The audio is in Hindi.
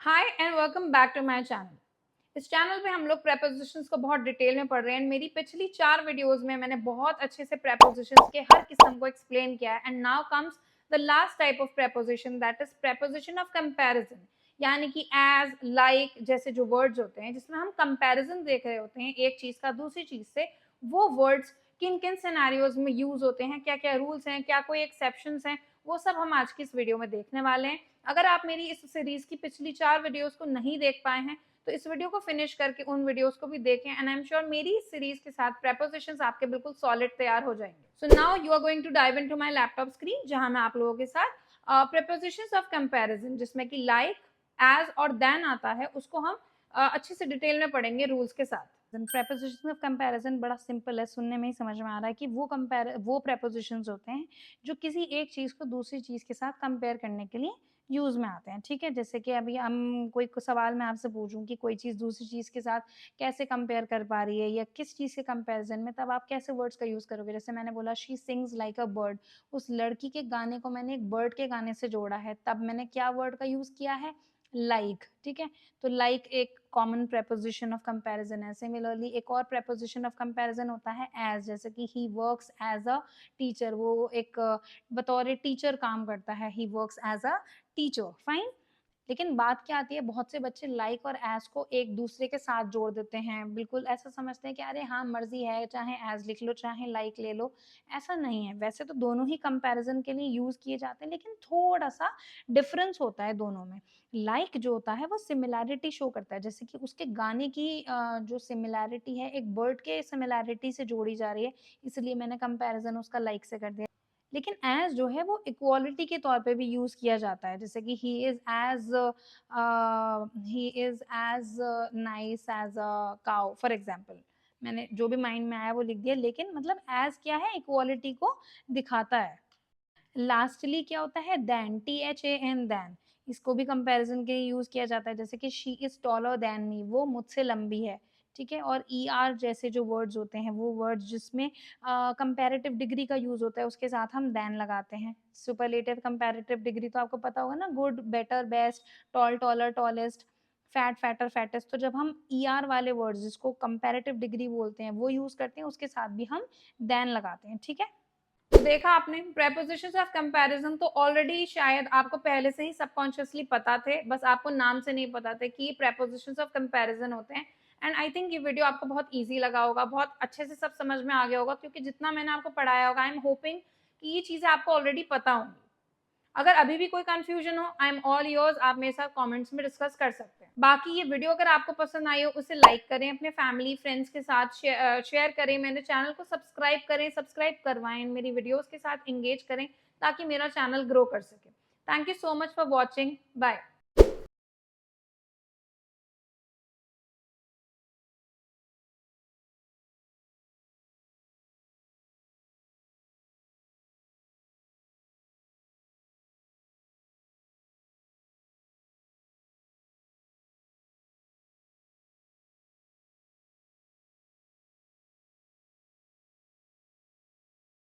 Hi and welcome back to my channel. इस चैनल पे हम लोग प्रेपोजिशंस को बहुत डिटेल में पढ़ रहे हैं। मेरी पिछली 4 वीडियोस में मैंने बहुत अच्छे से प्रेपोजिशंस के हर किस्म को एक्सप्लेन किया है। And now comes the last type of preposition, that is preposition of comparison. यानी कि एज, लाइक जैसे जो वर्ड्स होते हैं जिसमें हम कंपैरिजन देख रहे होते हैं एक चीज का दूसरी चीज से, वो वर्ड्स किन किन सिनेरियोज में यूज होते हैं, क्या क्या रूल्स हैं, क्या कोई एक्सेप्शंस हैं, वो सब हम आज की इस वीडियो में देखने वाले हैं। अगर आप मेरी इस सीरीज की पिछली 4 वीडियोस को नहीं देख पाए हैं तो इस वीडियो को फिनिश करके उन वीडियोस को भी देखें। एंड आई एम श्योर मेरी इस सीरीज के साथ प्रेपोजिशंस आपके बिल्कुल सॉलिड तैयार हो जाएंगे। So now you are going to dive into my laptop screen, जहां मैं आप लोगों के साथ प्रेपोजिशंस ऑफ कंपैरिजन, जिसमें कि लाइक, एज और देन आता है, उसको हम अच्छे से डिटेल में पढ़ेंगे रूल्स के साथ। प्रेपोजिशन ऑफ कंपैरिजन बड़ा सिंपल है, सुनने में ही समझ में आ रहा है कि वो प्रेपोजिशंस होते हैं जो किसी एक चीज को दूसरी चीज के साथ कंपेयर करने के लिए यूज में आते हैं। ठीक है, जैसे कि अभी हम कोई सवाल मैं आपसे पूछूं कि कोई चीज दूसरी चीज के साथ कैसे कंपेयर कर पा रही है या किस चीज के कंपैरिजन में, तब आप कैसे वर्ड्स का यूज करोगे। जैसे मैंने बोला she sings like a bird, उस लड़की के गाने को मैंने एक बर्ड के गाने से जोड़ा है, तब मैंने क्या वर्ड का यूज किया है, लाइक। ठीक है, तो लाइक एक कॉमन प्रेपोजिशन ऑफ कंपैरिजन है। सिमिलरली एक और प्रेपोजिशन ऑफ कंपैरिजन होता है एज, जैसे कि he works as a teacher, वो एक बतौर टीचर काम करता है, he works as a teacher. Fine. लेकिन बात क्या आती है, बहुत से बच्चे लाइक और एज को एक दूसरे के साथ जोड़ देते हैं, बिल्कुल ऐसा समझते हैं कि अरे हाँ मर्जी है, चाहे एज लिख लो चाहे लाइक ले लो। ऐसा नहीं है, वैसे तो दोनों ही कंपैरिजन के लिए यूज किए जाते हैं, लेकिन थोड़ा सा डिफरेंस होता है दोनों में। लाइक जो होता है वो सिमिलैरिटी शो करता है, जैसे कि उसके गाने की जो सिमिलैरिटी है एक बर्ड के सिमिलैरिटी से जोड़ी जा रही है, इसलिए मैंने कंपैरिजन उसका लाइक से कर दिया। लेकिन एज जो है वो इक्वालिटी के तौर पे भी यूज किया जाता है, जैसे कि he is as nice as a cow for example. मैंने जो भी माइंड में आया वो लिख दिया, लेकिन मतलब एज क्या है, इक्वालिटी को दिखाता है। लास्टली क्या होता है, देन, THAN, देन, इसको भी कंपैरिजन के लिए यूज किया जाता है, जैसे कि she is taller than me, वो मुझसे लंबी है। ठीक है, और ER जैसे जो वर्ड्स होते हैं, वो वर्ड्स जिसमें कंपैरेटिव डिग्री का यूज होता है, उसके साथ हम देन लगाते हैं। सुपरलेटिव कंपैरेटिव डिग्री तो आपको पता होगा ना, good, better, best, tall, taller, tallest, fat, fatter, fattest. तो जब हम ER वाले वर्ड्स जिसको कंपैरेटिव डिग्री बोलते हैं वो यूज करते हैं, उसके साथ भी हम देन लगाते हैं। ठीक है, तो देखा आपने प्रेपोजिशंस ऑफ कंपैरिजन तो ऑलरेडी शायद आपको पहले से ही सबकॉन्शियसली पता थे, बस आपको नाम से नहीं पता थे कि प्रेपोजिशंस ऑफ कंपैरिजन होते हैं। एंड आई थिंक ये वीडियो आपको बहुत इजी लगा होगा, बहुत अच्छे से सब समझ में आ गया होगा, क्योंकि जितना मैंने आपको पढ़ाया होगा आई एम होपिंग कि ये चीजें आपको ऑलरेडी पता होंगी। अगर अभी भी कोई कंफ्यूजन हो, आई एम ऑल योर्स, आप मेरे साथ कमेंट्स में डिस्कस कर सकते हैं। बाकी ये वीडियो अगर आपको पसंद आई हो उसे लाइक करें, अपने फैमिली फ्रेंड्स के साथ शेयर करें, मेरे चैनल को सब्सक्राइब करें, सब्सक्राइब करवाएं, मेरी वीडियोस के साथ एंगेज करें ताकि मेरा चैनल ग्रो कर सके। Thank you so much for watching, bye.